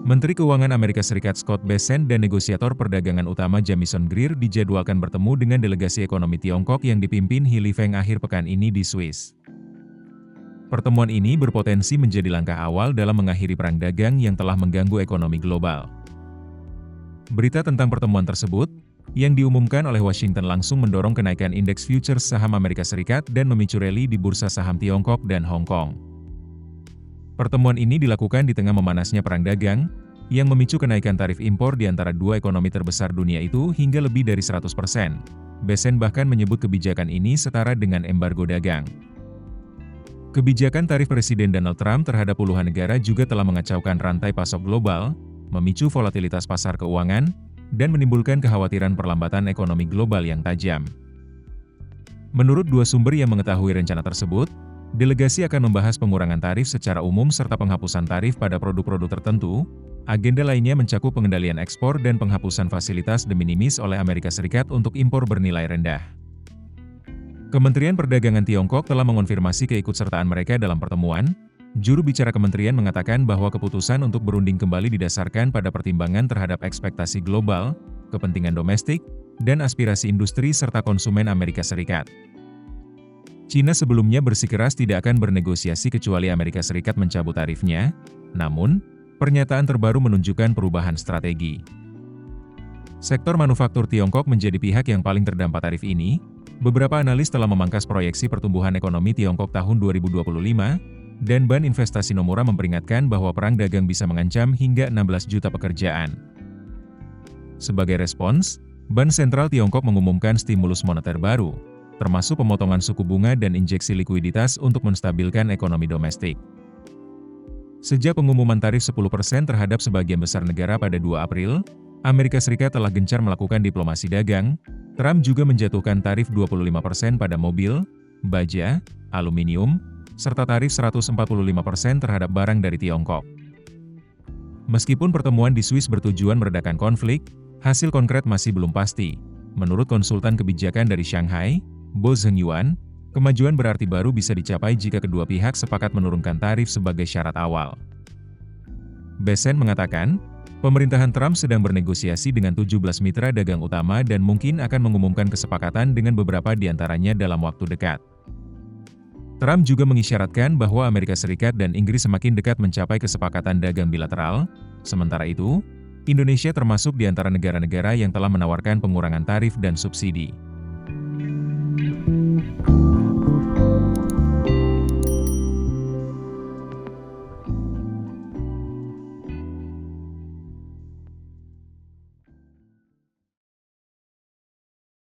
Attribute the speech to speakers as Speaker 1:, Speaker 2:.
Speaker 1: Menteri Keuangan Amerika Serikat Scott Bessent dan negosiator perdagangan utama Jamieson Greer dijadwalkan bertemu dengan delegasi ekonomi Tiongkok yang dipimpin He Lifeng akhir pekan ini di Swiss. Pertemuan ini berpotensi menjadi langkah awal dalam mengakhiri perang dagang yang telah mengganggu ekonomi global. Berita tentang pertemuan tersebut, yang diumumkan oleh Washington langsung mendorong kenaikan indeks futures saham Amerika Serikat dan memicu rally di bursa saham Tiongkok dan Hong Kong. Pertemuan ini dilakukan di tengah memanasnya perang dagang, yang memicu kenaikan tarif impor di antara dua ekonomi terbesar dunia itu hingga lebih dari 100%. Bessent bahkan menyebut kebijakan ini setara dengan embargo dagang. Kebijakan tarif Presiden Donald Trump terhadap puluhan negara juga telah mengacaukan rantai pasok global, memicu volatilitas pasar keuangan, dan menimbulkan kekhawatiran perlambatan ekonomi global yang tajam. Menurut dua sumber yang mengetahui rencana tersebut, delegasi akan membahas pengurangan tarif secara umum serta penghapusan tarif pada produk-produk tertentu. Agenda lainnya mencakup pengendalian ekspor dan penghapusan fasilitas de minimis oleh Amerika Serikat untuk impor bernilai rendah. Kementerian Perdagangan Tiongkok telah mengonfirmasi keikutsertaan mereka dalam pertemuan. Juru bicara kementerian mengatakan bahwa keputusan untuk berunding kembali didasarkan pada pertimbangan terhadap ekspektasi global, kepentingan domestik, dan aspirasi industri serta konsumen Amerika Serikat. China sebelumnya bersikeras tidak akan bernegosiasi kecuali Amerika Serikat mencabut tarifnya, namun, pernyataan terbaru menunjukkan perubahan strategi. Sektor manufaktur Tiongkok menjadi pihak yang paling terdampak tarif ini. Beberapa analis telah memangkas proyeksi pertumbuhan ekonomi Tiongkok tahun 2025, dan Ban Investasi Nomura memperingatkan bahwa perang dagang bisa mengancam hingga 16 juta pekerjaan. Sebagai respons, Bank Sentral Tiongkok mengumumkan stimulus moneter baru, termasuk pemotongan suku bunga dan injeksi likuiditas untuk menstabilkan ekonomi domestik. Sejak pengumuman tarif 10% terhadap sebagian besar negara pada 2 April, Amerika Serikat telah gencar melakukan diplomasi dagang. Trump juga menjatuhkan tarif 25% pada mobil, baja, aluminium, serta tarif 145% terhadap barang dari Tiongkok. Meskipun pertemuan di Swiss bertujuan meredakan konflik, hasil konkret masih belum pasti. Menurut konsultan kebijakan dari Shanghai, Bo Zhengyuan, kemajuan berarti baru bisa dicapai jika kedua pihak sepakat menurunkan tarif sebagai syarat awal. Bessent mengatakan, pemerintahan Trump sedang bernegosiasi dengan 17 mitra dagang utama dan mungkin akan mengumumkan kesepakatan dengan beberapa di antaranya dalam waktu dekat. Trump juga mengisyaratkan bahwa Amerika Serikat dan Inggris semakin dekat mencapai kesepakatan dagang bilateral. Sementara itu, Indonesia termasuk di antara negara-negara yang telah menawarkan pengurangan tarif dan subsidi.